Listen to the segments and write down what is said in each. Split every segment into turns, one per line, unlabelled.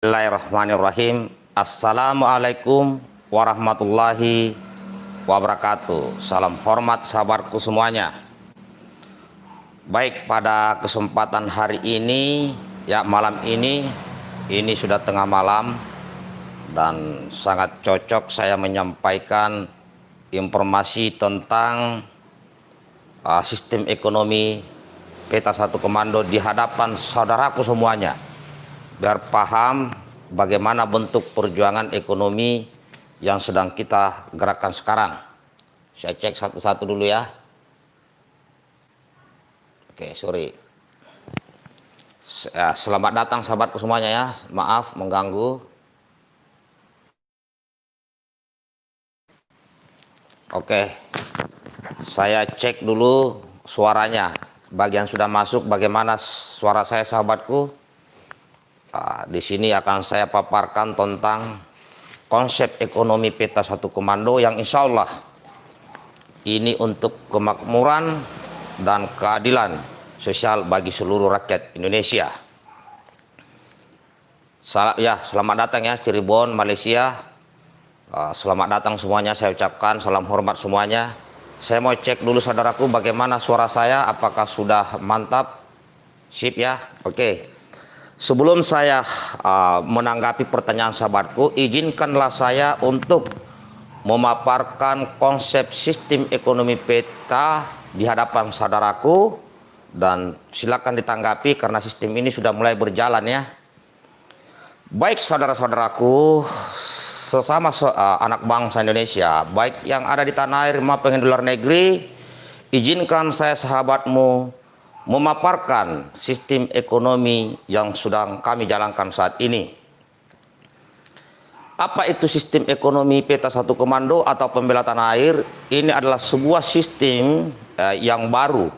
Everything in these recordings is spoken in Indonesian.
Bismillahirrahmanirrahim. Assalamualaikum warahmatullahi wabarakatuh. Salam hormat sahabatku semuanya. Baik, pada kesempatan hari ini, malam ini sudah tengah malam dan sangat cocok saya menyampaikan informasi tentang sistem ekonomi Peta Satu Komando di hadapan saudaraku semuanya, biar paham bagaimana bentuk perjuangan ekonomi yang sedang kita gerakkan sekarang. Saya cek satu-satu dulu ya. Oke, sorry. Selamat datang sahabatku semuanya ya. Maaf mengganggu. Oke, saya cek dulu suaranya. Bagian sudah masuk, bagaimana suara saya sahabatku? Di sini akan saya paparkan tentang konsep ekonomi Peta Satu Komando yang insya Allah ini untuk kemakmuran dan keadilan sosial bagi seluruh rakyat Indonesia. Selamat datang ya Cirebon, Malaysia. Selamat datang semuanya, saya ucapkan salam hormat semuanya. Saya mau cek dulu saudaraku bagaimana suara saya, apakah sudah mantap? Sip ya, oke. Sebelum saya menanggapi pertanyaan sahabatku, izinkanlah saya untuk memaparkan konsep sistem ekonomi peta di hadapan saudaraku, dan silakan ditanggapi karena sistem ini sudah mulai berjalan ya. Baik saudara-saudaraku, sesama anak bangsa Indonesia, baik yang ada di tanah air maupun di luar negeri, izinkan saya sahabatmu memaparkan sistem ekonomi yang sedang kami jalankan saat ini. Apa itu sistem ekonomi Peta Satu Komando atau pembela tanah air? Ini adalah sebuah sistem yang baru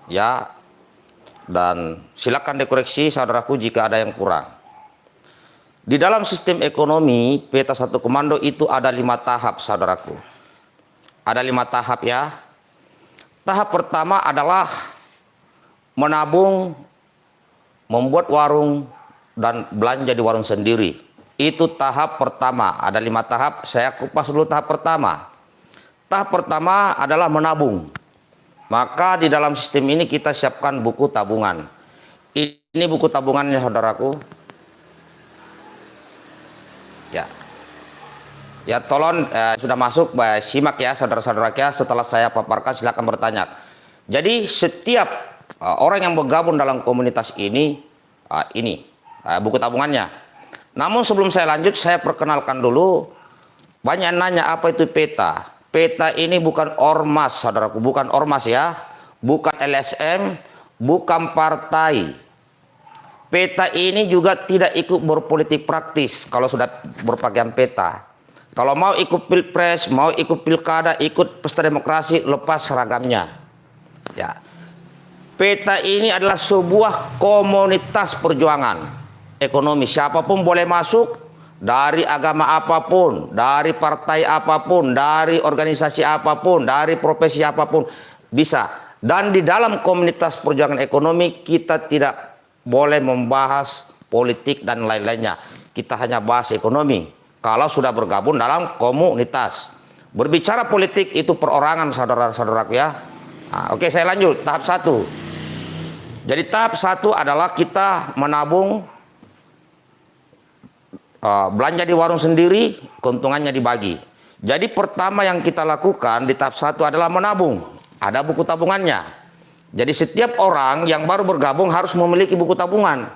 ya, dan silakan dikoreksi saudaraku jika ada yang kurang. Di dalam sistem ekonomi Peta Satu Komando itu ada 5 tahap saudaraku. Ada 5 tahap ya. Tahap pertama adalah menabung, membuat warung, dan belanja di warung sendiri. Itu tahap pertama. Ada 5 tahap, saya kupas dulu tahap pertama. Tahap pertama adalah menabung. Maka di dalam sistem ini kita siapkan buku tabungan. Ini buku tabungannya saudaraku. Ya tolong sudah masuk, simak ya saudara-saudara ya. Setelah saya paparkan silakan bertanya. Jadi setiap orang yang bergabung dalam komunitas ini, buku tabungannya. Namun sebelum saya lanjut, saya perkenalkan dulu. Banyak nanya apa itu peta. Peta ini bukan ormas saudaraku, bukan ormas ya, bukan LSM, bukan partai. Peta ini juga tidak ikut berpolitik praktis kalau sudah berpakaian peta. Kalau mau ikut pilpres, mau ikut pilkada, ikut pesta demokrasi, lepas seragamnya ya. Peta ini adalah sebuah komunitas perjuangan ekonomi. Siapapun boleh masuk, dari agama apapun, dari partai apapun, dari organisasi apapun, dari profesi apapun bisa. Dan di dalam komunitas perjuangan ekonomi kita tidak boleh membahas politik dan lain-lainnya. Kita hanya bahas ekonomi kalau sudah bergabung dalam komunitas. Berbicara politik itu perorangan saudara-saudaraku ya. Oke, saya lanjut tahap 1. Jadi tahap 1 adalah kita menabung, belanja di warung sendiri, keuntungannya dibagi. Jadi pertama yang kita lakukan di tahap 1 adalah menabung. Ada buku tabungannya. Jadi setiap orang yang baru bergabung harus memiliki buku tabungan.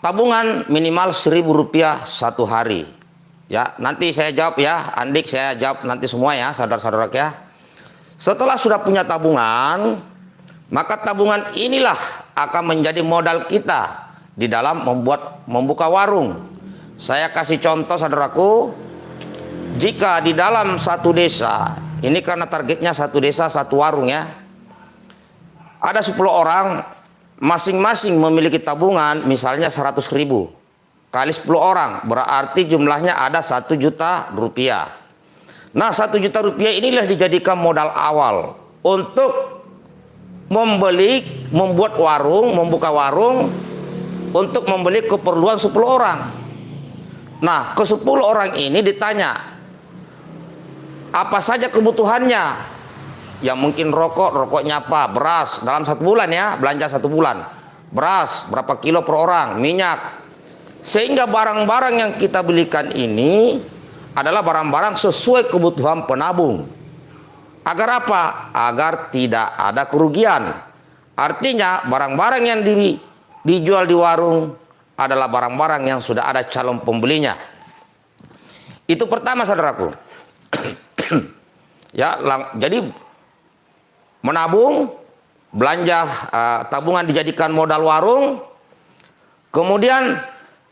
Tabungan minimal Rp1.000 satu hari. Ya, nanti saya jawab ya, Andik saya jawab nanti semua ya, saudara-saudara ya. Setelah sudah punya tabungan, maka tabungan inilah akan menjadi modal kita di dalam membuka warung. Saya kasih contoh saudaraku, jika di dalam satu desa, ini karena targetnya satu desa satu warung ya, ada 10 orang, masing-masing memiliki tabungan misalnya 100.000 kali 10 orang, berarti jumlahnya ada 1 juta rupiah. Nah 1 juta rupiah inilah dijadikan modal awal untuk membuat warung, membuka warung, untuk membeli keperluan 10 orang. Nah, ke 10 orang ini ditanya apa saja kebutuhannya. Yang mungkin rokoknya apa, beras dalam 1 bulan ya, belanja 1 bulan. Beras berapa kilo per orang, minyak. Sehingga barang-barang yang kita belikan ini adalah barang-barang sesuai kebutuhan penabung. Agar apa? Agar tidak ada kerugian. Artinya barang-barang yang dijual di warung adalah barang-barang yang sudah ada calon pembelinya. Itu pertama, saudaraku. Ya, jadi menabung, belanja tabungan dijadikan modal warung. Kemudian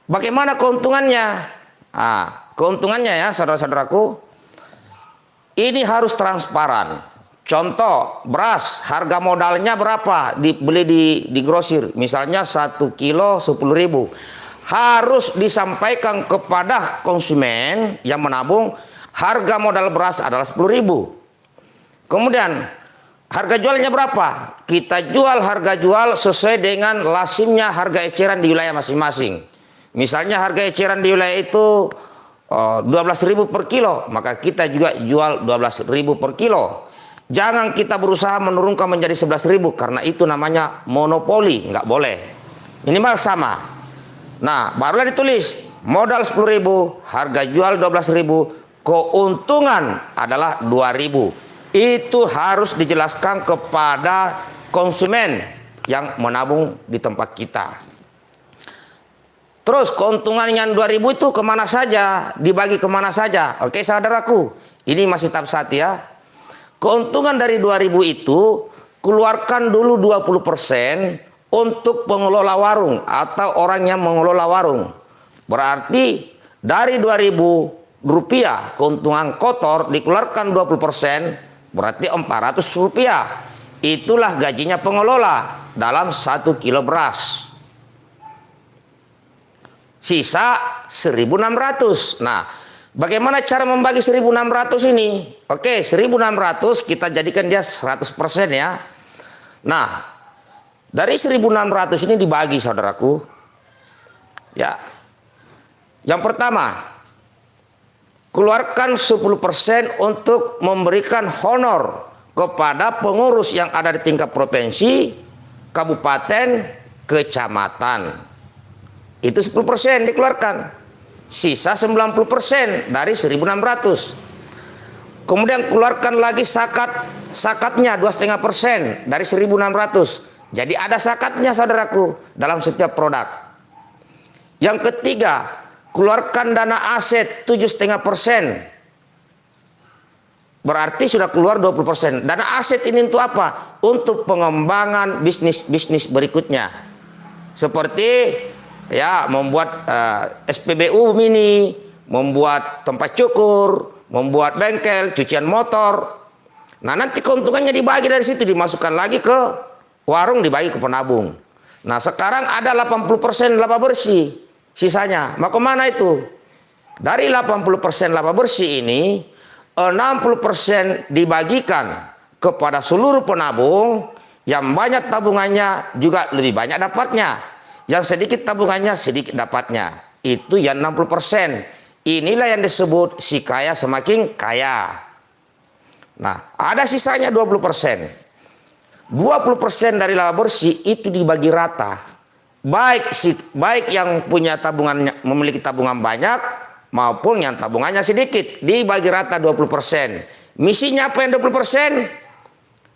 bagaimana keuntungannya? Keuntungannya ya saudara-saudaraku, ini harus transparan. Contoh, beras harga modalnya berapa dibeli di grosir, misalnya 1 kilo 10.000, harus disampaikan kepada konsumen yang menabung harga modal beras adalah 10.000. Kemudian harga jualnya berapa? Kita jual harga jual sesuai dengan lazimnya harga eceran di wilayah masing-masing. Misalnya harga eceran di wilayah itu 12.000 per kilo, maka kita juga jual 12.000 per kilo. Jangan kita berusaha menurunkan menjadi 11.000 karena itu namanya monopoli, nggak boleh. Minimal sama. Nah, barulah ditulis modal 10.000, harga jual 12.000, keuntungan adalah 2.000. Itu harus dijelaskan kepada konsumen yang menabung di tempat kita. Terus keuntungan yang 2.000 itu kemana saja, dibagi kemana saja. Oke saudaraku, ini masih tahap 1 ya. Keuntungan dari 2.000 itu keluarkan dulu 20% untuk pengelola warung atau orang yang mengelola warung. Berarti dari 2.000 rupiah keuntungan kotor dikeluarkan 20%, berarti 400 rupiah. Itulah gajinya pengelola dalam 1 kilo beras. Sisa 1.600. Nah, bagaimana cara membagi 1.600 ini? Oke, 1.600 kita jadikan dia 100% ya. Nah, dari 1.600 ini dibagi saudaraku. Ya. Yang pertama, keluarkan 10% untuk memberikan honor kepada pengurus yang ada di tingkat provinsi, kabupaten, kecamatan. Itu 10% dikeluarkan. Sisa 90% dari 1.600. Kemudian keluarkan lagi sakatnya 2,5% dari 1.600. Jadi ada sakatnya saudaraku dalam setiap produk. Yang ketiga, keluarkan dana aset 7,5%. Berarti sudah keluar 20%. Dana aset ini untuk apa? Untuk pengembangan bisnis berikutnya. Seperti ya membuat SPBU mini, membuat tempat cukur, membuat bengkel, cucian motor. Nah, nanti keuntungannya dibagi dari situ, dimasukkan lagi ke warung, dibagi ke penabung. Nah, sekarang ada 80% laba bersih sisanya. Mau kemana itu? Dari 80% laba bersih ini, 60% dibagikan kepada seluruh penabung. Yang banyak tabungannya juga lebih banyak dapatnya. Yang sedikit tabungannya sedikit dapatnya. Itu yang 60%. Inilah yang disebut si kaya semakin kaya. Nah, ada sisanya 20%. 20% dari laba bersih itu dibagi rata. Baik yang punya tabungan, memiliki tabungan banyak, maupun yang tabungannya sedikit, dibagi rata 20%. Misinya apa yang 20%?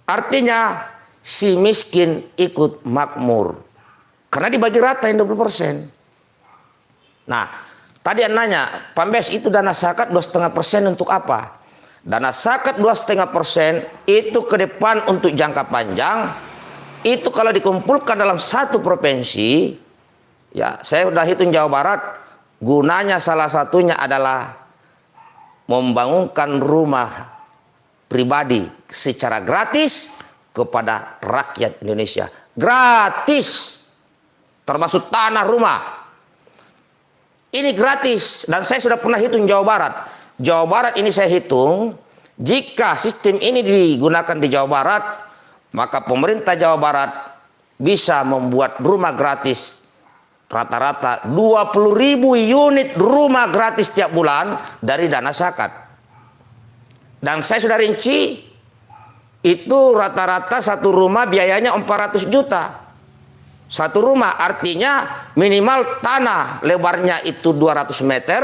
Artinya si miskin ikut makmur. Karena dibagi rata yang 20%. Nah, tadi yang nanya, Pambes itu dana zakat 2,5% untuk apa? Dana zakat 2,5% itu ke depan untuk jangka panjang. Itu kalau dikumpulkan dalam satu provinsi, ya saya udah hitung Jawa Barat, gunanya salah satunya adalah membangunkan rumah pribadi secara gratis kepada rakyat Indonesia. Gratis. Termasuk tanah rumah. Ini gratis. Dan saya sudah pernah hitung Jawa Barat. Jawa Barat ini saya hitung, jika sistem ini digunakan di Jawa Barat, maka pemerintah Jawa Barat bisa membuat rumah gratis rata-rata 20.000 unit rumah gratis tiap bulan dari dana zakat. Dan saya sudah rinci, itu rata-rata satu rumah biayanya 400 juta. Satu rumah artinya minimal tanah lebarnya itu 200 meter,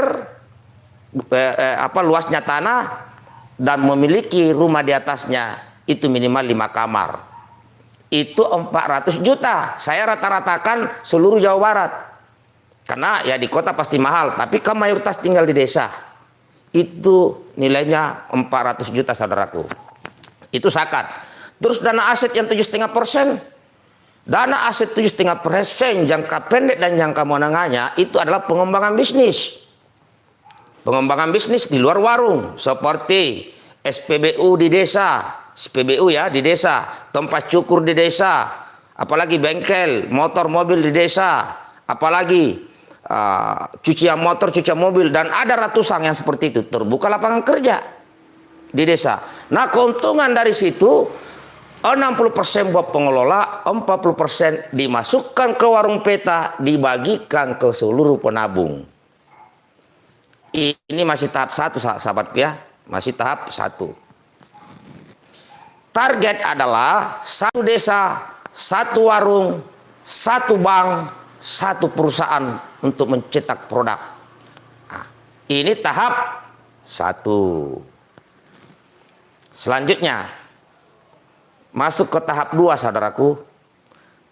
luasnya tanah, dan memiliki rumah di atasnya itu minimal 5 kamar. Itu 400 juta. Saya rata-ratakan seluruh Jawa Barat. Karena ya di kota pasti mahal, tapi kan mayoritas tinggal di desa. Itu nilainya 400 juta, saudaraku. Itu zakat. Terus dana aset yang 7,5%. Dana aset 7,5% jangka pendek dan jangka menengahnya itu adalah pengembangan bisnis. Pengembangan bisnis di luar warung, seperti SPBU di desa, SPBU ya di desa, tempat cukur di desa, apalagi bengkel, motor, mobil di desa, apalagi cucian motor, cucian mobil, dan ada ratusan yang seperti itu. Terbuka lapangan kerja di desa. Nah, keuntungan dari situ 60% buat pengelola, 40% dimasukkan ke warung peta, dibagikan ke seluruh penabung. Ini masih tahap 1, sahabatku ya, masih tahap 1. Target adalah satu desa, satu warung, satu bank, satu perusahaan untuk mencetak produk. Nah, ini tahap 1. Selanjutnya masuk ke tahap 2, saudaraku.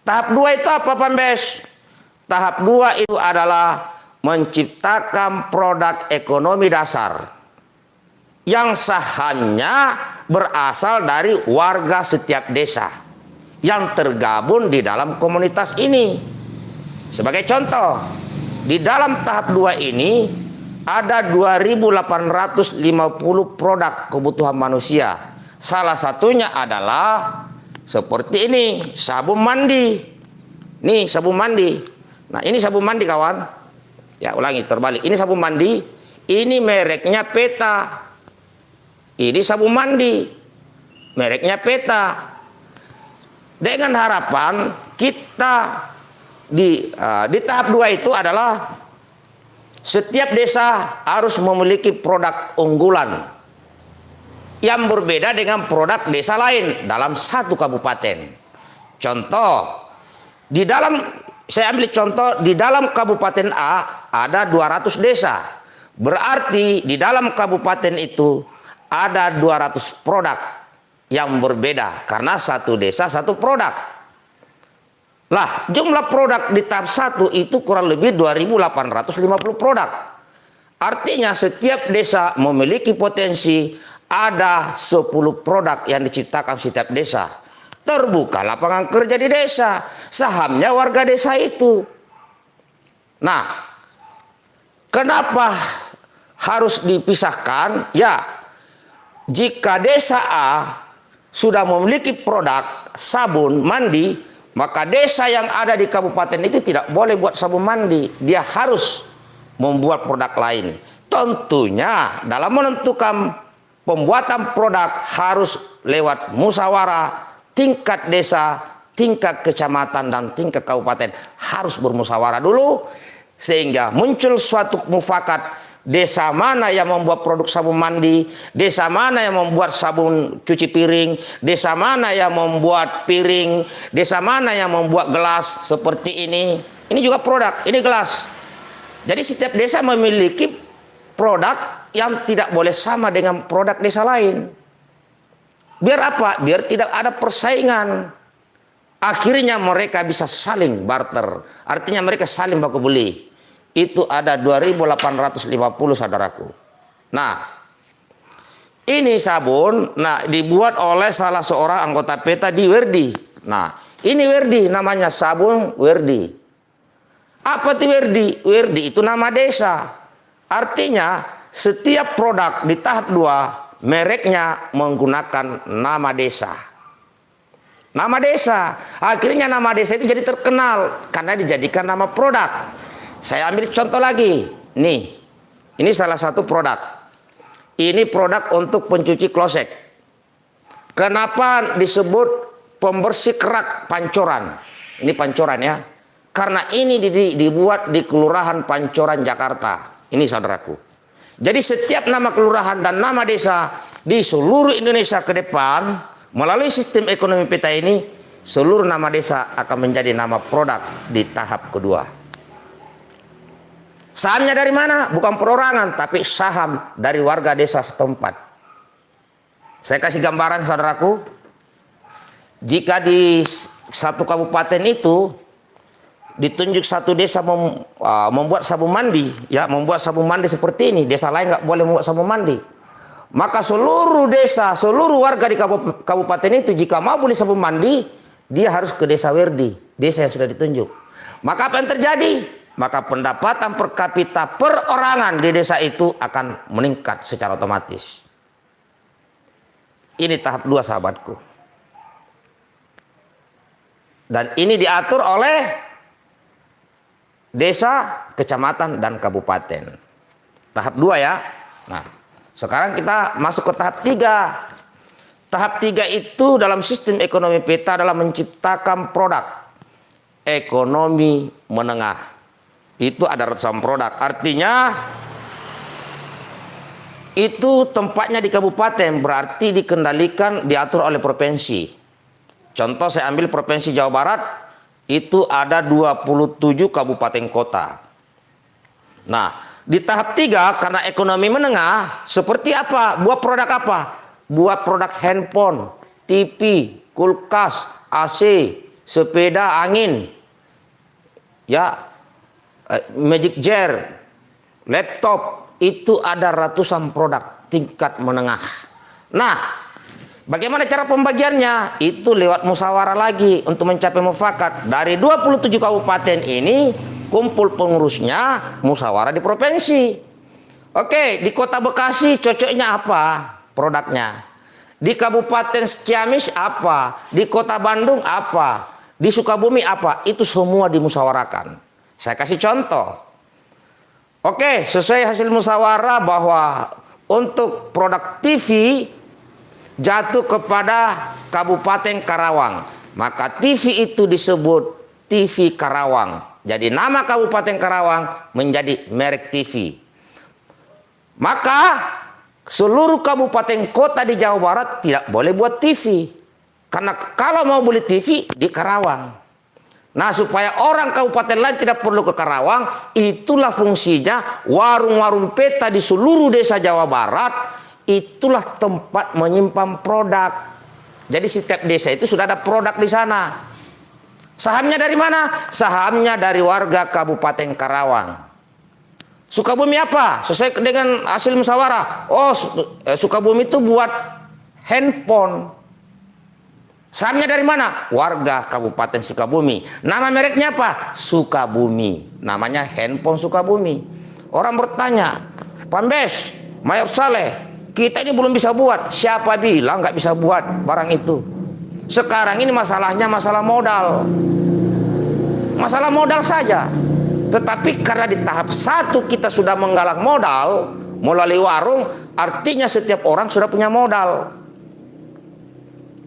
Tahap 2 itu apa, Pambes? Tahap 2 itu adalah menciptakan produk ekonomi dasar yang sahamnya berasal dari warga setiap desa yang tergabung di dalam komunitas ini. Sebagai contoh, di dalam tahap 2 ini ada 2.850 produk kebutuhan manusia. Salah satunya adalah seperti ini, sabun mandi. Nih, sabun mandi. Nah, ini sabun mandi, kawan. Ya, ulangi, terbalik. Ini sabun mandi. Ini mereknya Peta. Ini sabun mandi, mereknya Peta. Dengan harapan kita di tahap 2 itu adalah setiap desa harus memiliki produk unggulan yang berbeda dengan produk desa lain dalam satu kabupaten. Contoh, saya ambil contoh, di dalam kabupaten A ada 200 desa. Berarti di dalam kabupaten itu ada 200 produk yang berbeda karena satu desa satu produk. Lah, jumlah produk di tahap 1 itu kurang lebih 2.850 produk. Artinya setiap desa memiliki potensi ada 10 produk yang diciptakan setiap desa. Terbuka lapangan kerja di desa, sahamnya warga desa itu. Nah, kenapa harus dipisahkan? Ya, jika desa A sudah memiliki produk sabun mandi, maka desa yang ada di kabupaten itu tidak boleh buat sabun mandi. Dia harus membuat produk lain. Tentunya dalam menentukan pembuatan produk harus lewat musyawarah tingkat desa, tingkat kecamatan, dan tingkat kabupaten. Harus bermusyawarah dulu sehingga muncul suatu mufakat. Desa mana yang membuat produk sabun mandi, desa mana yang membuat sabun cuci piring, desa mana yang membuat piring, desa mana yang membuat gelas seperti ini. Ini juga produk, ini gelas. Jadi setiap desa memiliki produk yang tidak boleh sama dengan produk desa lain. Biar apa? Biar tidak ada persaingan. Akhirnya mereka bisa saling barter. Artinya mereka saling baku beli. Itu ada 2.850, saudaraku. Nah, ini sabun, dibuat oleh salah seorang anggota Peta di Werdi. Nah, ini Werdi, namanya sabun Werdi. Apa itu Werdi? Werdi itu nama desa. Artinya setiap produk di tahap 2 mereknya menggunakan nama desa. Nama desa. Akhirnya nama desa itu jadi terkenal karena dijadikan nama produk. Saya ambil contoh lagi. Nih, ini salah satu produk. Ini produk untuk pencuci kloset. Kenapa disebut pembersih kerak pancoran? Ini pancoran ya. Karena ini dibuat di Kelurahan Pancoran, Jakarta. Ini saudaraku. Jadi setiap nama kelurahan dan nama desa di seluruh Indonesia ke depan, melalui sistem ekonomi peta ini, seluruh nama desa akan menjadi nama produk di tahap kedua. Sahamnya dari mana? Bukan perorangan, tapi saham dari warga desa setempat. Saya kasih gambaran saudaraku. Jika di satu kabupaten itu ditunjuk satu desa membuat sabun mandi, ya, membuat sabun mandi seperti ini, desa lain nggak boleh membuat sabun mandi. Maka seluruh desa, seluruh warga di kabupaten itu jika mau beli sabun mandi, dia harus ke desa Werdi, desa yang sudah ditunjuk. Maka apa yang terjadi? Maka pendapatan per kapita perorangan di desa itu akan meningkat secara otomatis. Ini tahap 2 sahabatku. Dan ini diatur oleh desa, kecamatan, dan kabupaten. Tahap 2 ya. Nah, sekarang kita masuk ke tahap 3. Tahap 3 itu dalam sistem ekonomi peta adalah menciptakan produk ekonomi menengah. Itu ada ratusan produk. Artinya itu tempatnya di kabupaten, berarti dikendalikan, diatur oleh provinsi. Contoh saya ambil provinsi Jawa Barat, itu ada 27 kabupaten kota. Nah, di tahap 3 karena ekonomi menengah, seperti apa? Buat produk apa? Buat produk handphone, TV, kulkas, AC, sepeda angin, ya, magic jar, laptop, itu ada ratusan produk tingkat menengah. Nah, bagaimana cara pembagiannya? Itu lewat musyawarah lagi untuk mencapai mufakat. Dari 27 kabupaten ini, kumpul pengurusnya, musyawarah di provinsi. Oke, di kota Bekasi cocoknya apa produknya? Di Kabupaten Ciamis apa? Di kota Bandung apa? Di Sukabumi apa? Itu semua dimusyawarahkan. Saya kasih contoh. Oke, sesuai hasil musyawarah bahwa untuk produk TV jatuh kepada Kabupaten Karawang. Maka TV itu disebut TV Karawang. Jadi nama Kabupaten Karawang menjadi merek TV. Maka seluruh kabupaten kota di Jawa Barat tidak boleh buat TV. Karena kalau mau beli TV di Karawang. Nah, supaya orang kabupaten lain tidak perlu ke Karawang, itulah fungsinya warung-warung peta di seluruh desa Jawa Barat, itulah tempat menyimpan produk. Jadi setiap desa itu sudah ada produk di sana. Sahamnya dari mana? Sahamnya dari warga Kabupaten Karawang. Sukabumi apa? Sesuai dengan hasil musyawarah. Oh, Sukabumi itu buat handphone. Sahamnya dari mana? Warga Kabupaten Sukabumi. Nama mereknya apa? Sukabumi. Namanya handphone Sukabumi. Orang bertanya, Pambes, Mayor Saleh, kita ini belum bisa buat. Siapa bilang nggak bisa buat barang itu? Sekarang ini masalahnya masalah modal. Masalah modal saja. Tetapi karena di tahap 1 kita sudah menggalang modal melalui warung, artinya setiap orang sudah punya modal.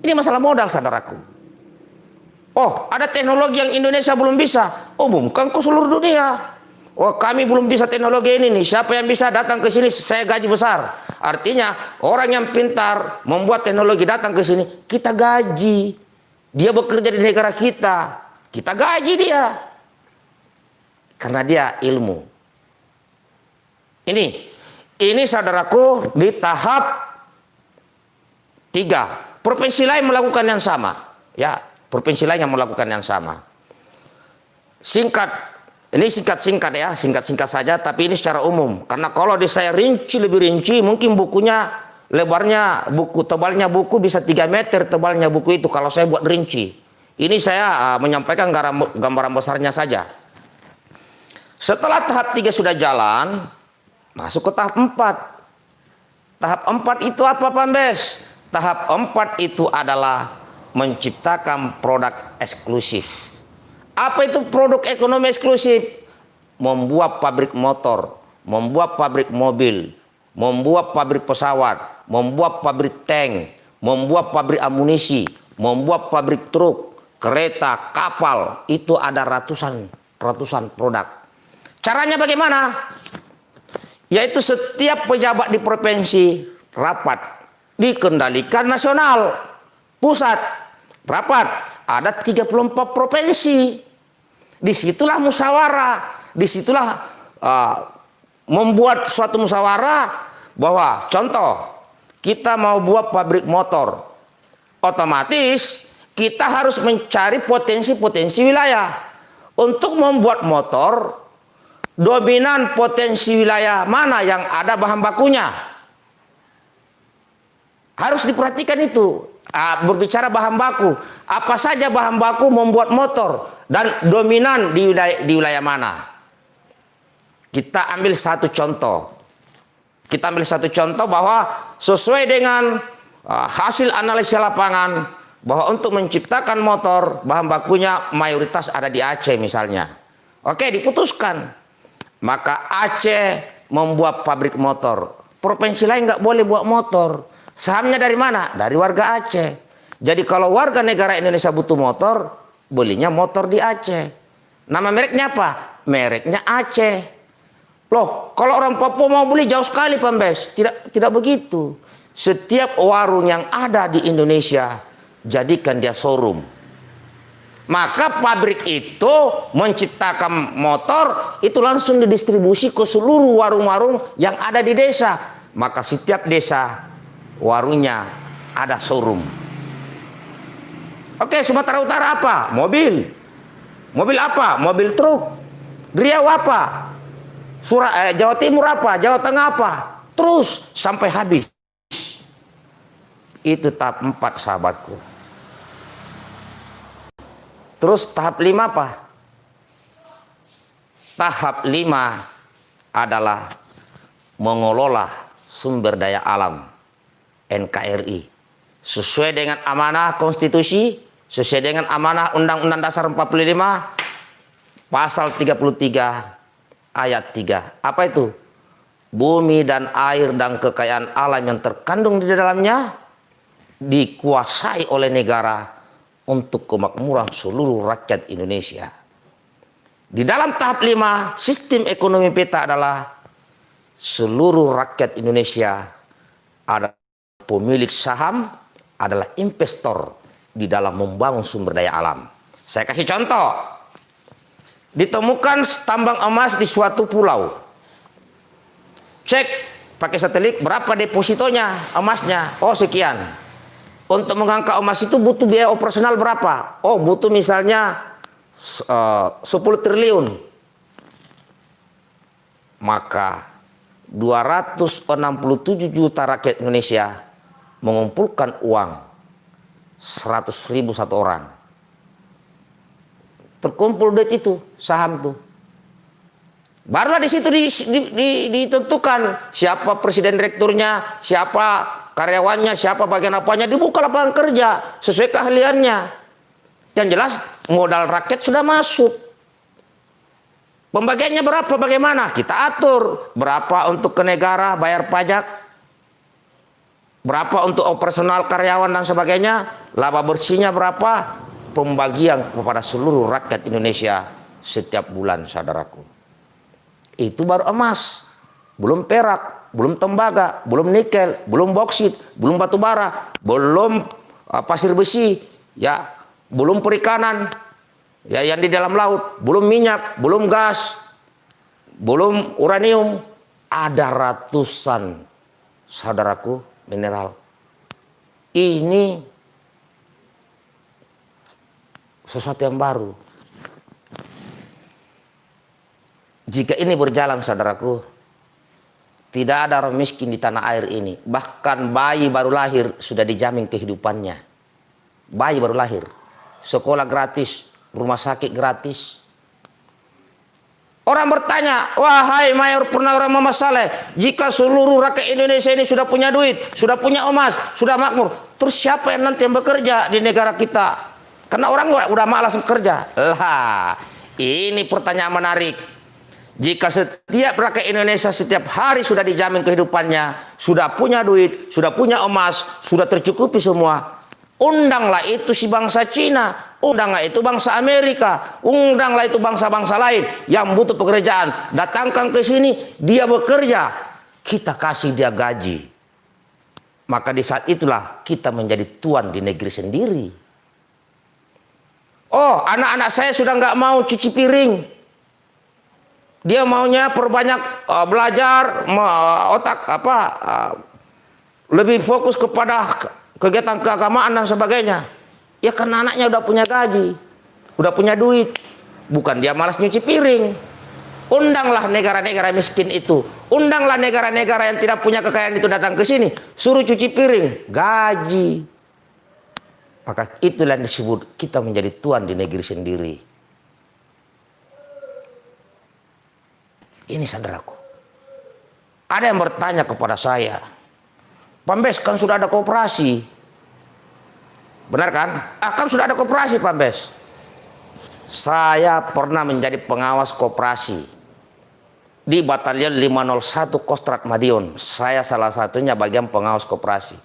Ini masalah modal, saudaraku. Oh, ada teknologi yang Indonesia belum bisa. Umumkan ke seluruh dunia. Oh, kami belum bisa teknologi ini nih. Siapa yang bisa datang ke sini, saya gaji besar. Artinya, orang yang pintar membuat teknologi datang ke sini, kita gaji. Dia bekerja di negara kita. Kita gaji dia. Karena dia ilmu. Ini saudaraku di tahap 3. Provinsi lain melakukan yang sama, ya. Provinsi lain yang melakukan yang sama. Singkat, ini singkat ya, singkat saja. Tapi ini secara umum. Karena kalau saya rinci lebih rinci, mungkin bukunya lebarnya, tebalnya buku bisa 3 meter tebalnya buku itu. Kalau saya buat rinci, ini saya menyampaikan gambaran besarnya saja. Setelah tahap 3 sudah jalan, masuk ke tahap 4. Tahap 4 itu apa, Pambes? Tahap 4 itu adalah menciptakan produk eksklusif. Apa itu produk ekonomi eksklusif? Membuat pabrik motor, membuat pabrik mobil, membuat pabrik pesawat, membuat pabrik tank, membuat pabrik amunisi, membuat pabrik truk, kereta, kapal. Itu ada ratusan ratusan produk. Caranya bagaimana? Yaitu setiap pejabat di provinsi rapat, dikendalikan nasional, pusat rapat, ada 34 provinsi. Disitulah musyawarah, disitulah membuat suatu musyawarah bahwa contoh kita mau buat pabrik motor, otomatis kita harus mencari potensi-potensi wilayah untuk membuat motor. Dominan potensi wilayah mana yang ada bahan bakunya, harus diperhatikan itu. Berbicara bahan baku, apa saja bahan baku membuat motor dan dominan di wilayah mana. Kita ambil satu contoh. Kita ambil satu contoh bahwa sesuai dengan hasil analisis lapangan bahwa untuk menciptakan motor bahan bakunya mayoritas ada di Aceh misalnya. Oke, diputuskan. Maka Aceh membuat pabrik motor. Provinsi lain nggak boleh buat motor. Sahamnya dari mana? Dari warga Aceh. Jadi kalau warga negara Indonesia butuh motor, belinya motor di Aceh. Nama mereknya apa? Mereknya Aceh. Loh, kalau orang Papua mau beli jauh sekali, Pembes. Tidak begitu. Setiap warung yang ada di Indonesia, jadikan dia showroom. Maka pabrik itu menciptakan motor, itu langsung didistribusi ke seluruh warung-warung yang ada di desa. Maka setiap desa warungnya ada showroom. Oke, Sumatera Utara apa? Mobil. Mobil apa? Mobil truk. Riau apa? Jawa Timur apa? Jawa Tengah apa? Terus sampai habis. Itu tahap 4, sahabatku. Terus tahap 5 apa? Tahap 5 adalah mengelola sumber daya alam NKRI sesuai dengan amanah konstitusi, sesuai dengan amanah Undang-Undang Dasar 45 pasal 33 ayat 3. Apa itu? Bumi dan air dan kekayaan alam yang terkandung di dalamnya dikuasai oleh negara untuk kemakmuran seluruh rakyat Indonesia. Di dalam tahap 5, sistem ekonomi peta adalah seluruh rakyat Indonesia adalah pemilik saham, adalah investor di dalam membangun sumber daya alam. Saya kasih contoh. Ditemukan tambang emas di suatu pulau. Cek pakai satelit berapa depositonya emasnya. Oh, sekian. Untuk mengangkat emas itu butuh biaya operasional berapa? Oh, butuh misalnya 10 triliun. Maka 267 juta rakyat Indonesia mengumpulkan uang 100.000 satu orang. Terkumpul duit itu, saham tuh. Barulah di situ ditentukan siapa presiden direkturnya, siapa karyawannya, siapa bagian apanya, dibuka lapangan kerja sesuai keahliannya. Yang jelas modal rakyat sudah masuk. Pembagiannya berapa, bagaimana? Kita atur. Berapa untuk ke negara bayar pajak, berapa untuk operasional karyawan dan sebagainya, laba bersihnya berapa, pembagian kepada seluruh rakyat Indonesia setiap bulan, saudaraku. Itu baru emas, belum perak, belum tembaga, belum nikel, belum boksit, belum batu bara, belum pasir besi, ya, belum perikanan, ya, yang di dalam laut, belum minyak, belum gas, belum uranium, ada ratusan, saudaraku, mineral. Ini sesuatu yang baru. Jika ini berjalan, saudaraku, tidak ada orang miskin di tanah air ini. Bahkan bayi baru lahir sudah dijamin kehidupannya. Bayi baru lahir, sekolah gratis, rumah sakit gratis. Orang bertanya, wahai Mayor Purnawirawan Muhammad Saleh, jika seluruh rakyat Indonesia ini sudah punya duit, sudah punya emas, sudah makmur, terus siapa yang nanti yang bekerja di negara kita? Karena orang udah malas bekerja. Lah, ini pertanyaan menarik. Jika setiap rakyat Indonesia setiap hari sudah dijamin kehidupannya, sudah punya duit, sudah punya emas, sudah tercukupi semua, Undanglah itu si bangsa Cina, undanglah itu bangsa Amerika, undanglah itu bangsa-bangsa lain yang butuh pekerjaan. Datangkan ke sini, dia bekerja, kita kasih dia gaji. Maka di saat itulah kita menjadi tuan di negeri sendiri. Oh, anak-anak saya sudah nggak mau cuci piring. Dia maunya perbanyak belajar, lebih fokus kepada kegiatan keagamaan dan sebagainya. Ya karena anaknya udah punya gaji, udah punya duit. Bukan dia malas nyuci piring. Undanglah negara-negara miskin itu. Undanglah negara-negara yang tidak punya kekayaan itu datang ke sini. Suruh cuci piring, gaji. Maka itulah yang disebut kita menjadi tuan di negeri sendiri. Ini saudaraku. Ada yang bertanya kepada saya, Pambes kan sudah ada koperasi. Benar kan? Kan sudah ada koperasi Pambes. Saya pernah menjadi pengawas koperasi di Batalion 501 Kostrat Madiun. Saya salah satunya bagian pengawas koperasi.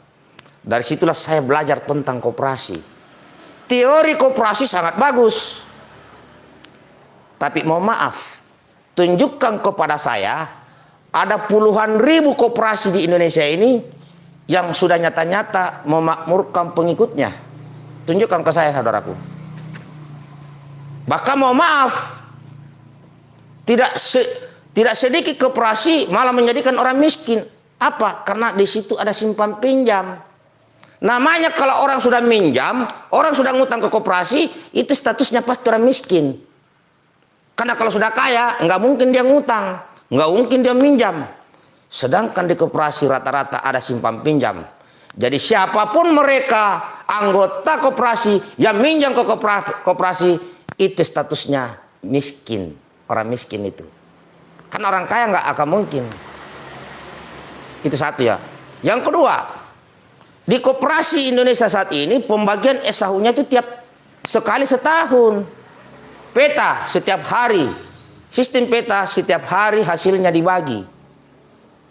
Dari situlah saya belajar tentang koperasi. Teori koperasi sangat bagus. Tapi mohon maaf, tunjukkan kepada saya ada puluhan ribu koperasi di Indonesia ini yang sudah nyata-nyata memakmurkan pengikutnya. Tunjukkan ke saya, saudaraku. Bahkan mohon maaf, tidak sedikit koperasi malah menjadikan orang miskin. Apa? Karena di situ ada simpan pinjam. Namanya kalau orang sudah minjam, orang sudah ngutang ke koperasi, itu statusnya pasti orang miskin. Karena kalau sudah kaya, nggak mungkin dia ngutang, nggak mungkin dia minjam. Sedangkan di koperasi rata-rata ada simpan pinjam. Jadi siapapun mereka, anggota koperasi yang minjam ke koperasi, itu statusnya miskin, orang miskin itu. Kan orang kaya nggak akan mungkin. Itu satu ya. Yang kedua, di koperasi Indonesia saat ini pembagian SHU-nya itu sekali setahun. Peta setiap hari. Sistem peta setiap hari hasilnya dibagi.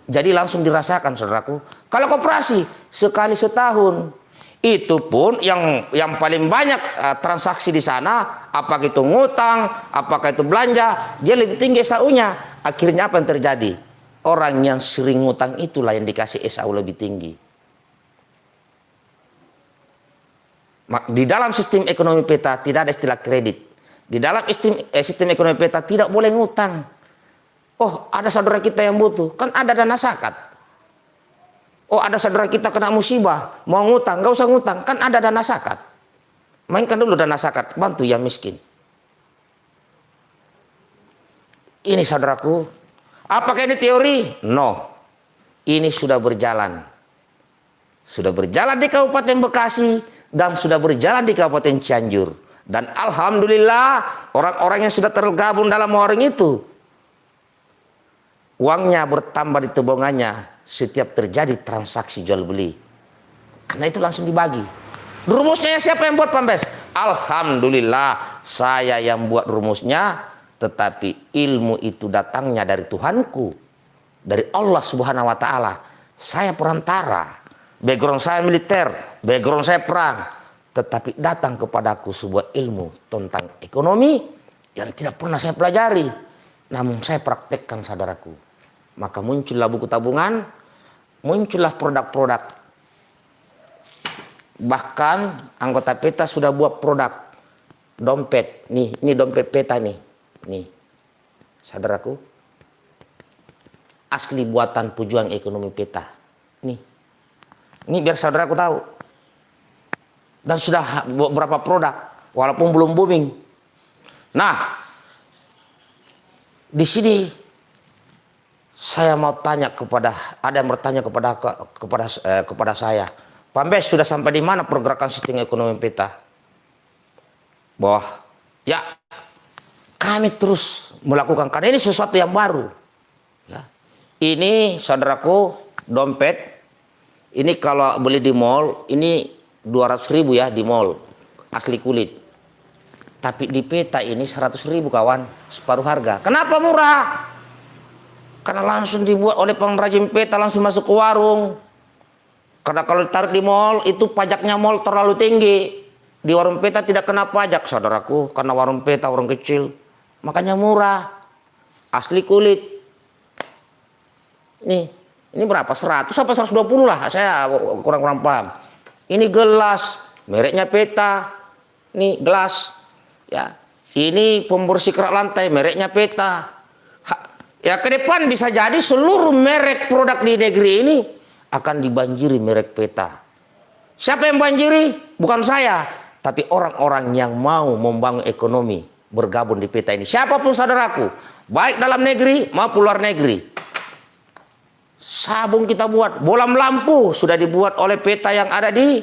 Jadi langsung dirasakan saudaraku. Kalau koperasi sekali setahun. Itu pun yang paling banyak transaksi di sana, apakah itu ngutang, apakah itu belanja, dia lebih tinggi SHU-nya. Akhirnya apa yang terjadi? Orang yang sering ngutang itulah yang dikasih SHU lebih tinggi. Di dalam sistem ekonomi peta tidak ada istilah kredit. Di dalam sistem ekonomi peta tidak boleh ngutang. Oh, ada saudara kita yang butuh, kan ada dana zakat. Oh, ada saudara kita kena musibah, mau ngutang, nggak usah ngutang, kan ada dana zakat. Mainkan dulu dana zakat, bantu yang miskin. Ini saudaraku, apakah ini teori? No, ini sudah berjalan. Sudah berjalan di Kabupaten Bekasi dan sudah berjalan di Kabupaten Cianjur. Dan alhamdulillah orang-orang yang sudah tergabung dalam warung itu, uangnya bertambah di tabungannya setiap terjadi transaksi jual beli. Karena itu langsung dibagi. Rumusnya siapa yang buat Pambes? Alhamdulillah saya yang buat rumusnya, tetapi ilmu itu datangnya dari Tuhanku, dari Allah Subhanahu wa taala. Saya perantara. Background saya militer, background saya perang, tetapi datang kepadaku sebuah ilmu tentang ekonomi yang tidak pernah saya pelajari, namun saya praktekkan saudaraku. Maka muncullah buku tabungan, muncullah produk-produk. Bahkan anggota peta sudah buat produk dompet. Nih, ini dompet peta nih. Nih, saudaraku, asli buatan pejuang ekonomi peta. Nih. Ini biar saudaraku tahu. Dan sudah beberapa produk, walaupun belum booming. Nah, di sini saya mau tanya ada yang bertanya kepada saya, Pambes sudah sampai di mana pergerakan sistem ekonomi peta? Bahwa ya kami terus melakukan, karena ini sesuatu yang baru. Ya. Ini saudaraku dompet. Ini kalau beli di mall, ini 200.000 ya di mall, asli kulit. Tapi di peta ini 100.000 kawan, separuh harga. Kenapa murah? Karena langsung dibuat oleh pengrajin peta, langsung masuk ke warung. Karena kalau ditaruh di mall, itu pajaknya mall terlalu tinggi. Di warung peta tidak kena pajak, saudaraku. Karena warung peta warung kecil. Makanya murah. Asli kulit. Ini berapa? 100 apa 120 lah. Saya kurang-kurang paham. Ini gelas. Mereknya peta. Ini gelas. Ya. Ini pembersih kerak lantai. Mereknya peta. Ya ke depan bisa jadi seluruh merek produk di negeri ini akan dibanjiri merek peta. Siapa yang banjiri? Bukan saya, tapi orang-orang yang mau membangun ekonomi bergabung di peta ini. Siapapun saudaraku, baik dalam negeri maupun luar negeri. Sabun kita buat, bolam lampu sudah dibuat oleh peta yang ada di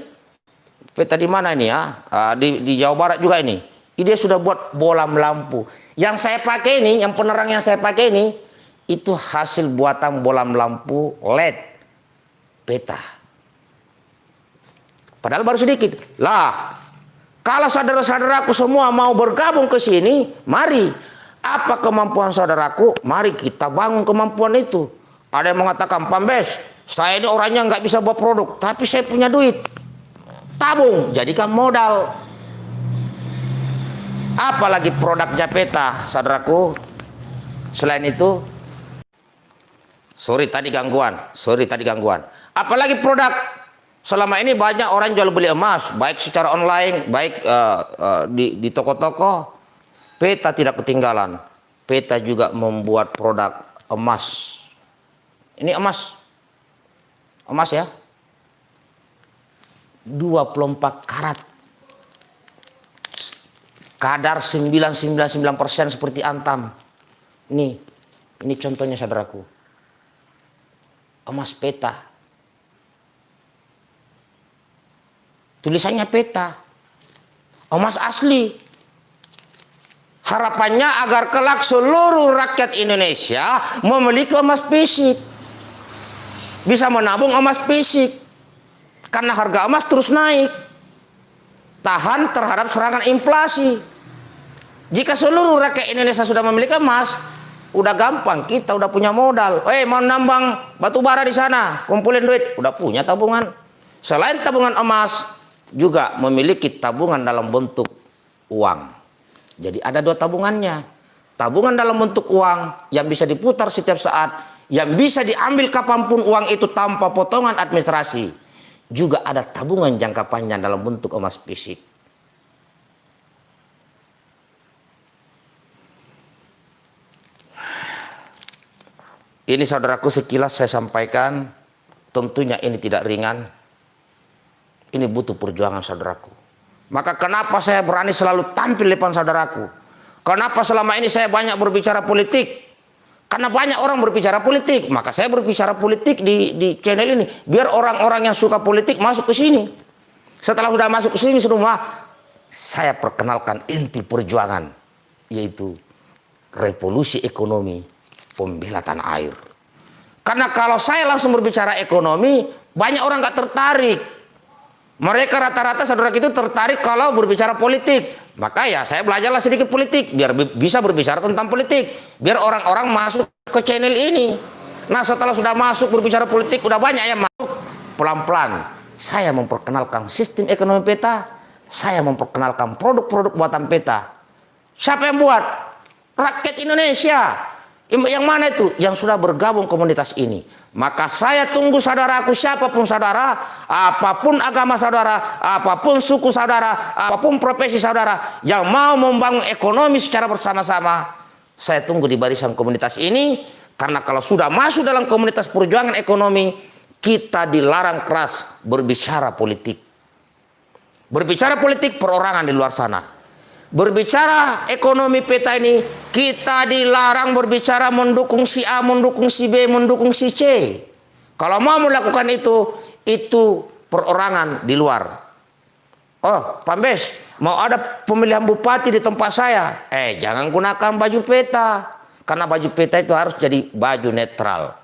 peta di mana ini ya? Di Jawa Barat juga ini. Dia sudah buat bolam lampu. Yang saya pakai ini, yang penerang yang saya pakai ini, itu hasil buatan bolam lampu LED peta. Padahal baru sedikit. Lah, kalau saudara-saudaraku semua mau bergabung ke sini, mari. Apa kemampuan saudaraku? Mari kita bangun kemampuan itu. Ada yang mengatakan, Pambes, saya ini orangnya nggak bisa buat produk, tapi saya punya duit. Tabung, jadikan modal. Apalagi produknya peta, saudaraku. Selain itu, sorry tadi gangguan. Apalagi produk. Selama ini banyak orang jual beli emas, baik secara online, baik di toko-toko. Peta tidak ketinggalan. Peta juga membuat produk emas. Ini emas. Emas ya. 24 karat. Kadar 999% seperti antam. Ini contohnya saudaraku. Emas peta. Tulisannya peta. Emas asli. Harapannya agar kelak seluruh rakyat Indonesia memiliki emas fisik. Bisa menabung emas fisik. Karena harga emas terus naik. Tahan terhadap serangan inflasi. Jika seluruh rakyat Indonesia sudah memiliki emas, udah gampang, kita udah punya modal. Mau nambang batu bara di sana, kumpulin duit, udah punya tabungan. Selain tabungan emas, juga memiliki tabungan dalam bentuk uang. Jadi ada 2 tabungannya. Tabungan dalam bentuk uang yang bisa diputar setiap saat, yang bisa diambil kapanpun uang itu tanpa potongan administrasi. Juga ada tabungan jangka panjang dalam bentuk emas fisik. Ini saudaraku sekilas saya sampaikan, tentunya ini tidak ringan. Ini butuh perjuangan saudaraku. Maka kenapa saya berani selalu tampil di depan saudaraku? Kenapa selama ini saya banyak berbicara politik? Karena banyak orang berbicara politik. Maka saya berbicara politik di channel ini. Biar orang-orang yang suka politik masuk ke sini. Setelah sudah masuk ke sini semua, saya perkenalkan inti perjuangan. Yaitu revolusi ekonomi. Pembela tanah air. Karena kalau saya langsung berbicara ekonomi, banyak orang nggak tertarik. Mereka rata-rata saudara itu tertarik kalau berbicara politik. Maka ya saya belajarlah sedikit politik biar bisa berbicara tentang politik. Biar orang-orang masuk ke channel ini. Nah setelah sudah masuk berbicara politik, udah banyak yang masuk. Pelan-pelan saya memperkenalkan sistem ekonomi peta. Saya memperkenalkan produk-produk buatan peta. Siapa yang buat? Rakyat Indonesia. Yang mana itu? Yang sudah bergabung komunitas ini. Maka saya tunggu saudaraku, siapapun saudara, apapun agama saudara, apapun suku saudara, apapun profesi saudara, yang mau membangun ekonomi secara bersama-sama, saya tunggu di barisan komunitas ini. Karena kalau sudah masuk dalam komunitas perjuangan ekonomi, kita dilarang keras berbicara politik. Berbicara politik perorangan di luar sana. Berbicara ekonomi peta ini, kita dilarang berbicara mendukung si A, mendukung si B, mendukung si C. Kalau mau melakukan itu perorangan di luar. Oh, Pambes, mau ada pemilihan bupati di tempat saya. Jangan gunakan baju peta. Karena baju peta itu harus jadi baju netral.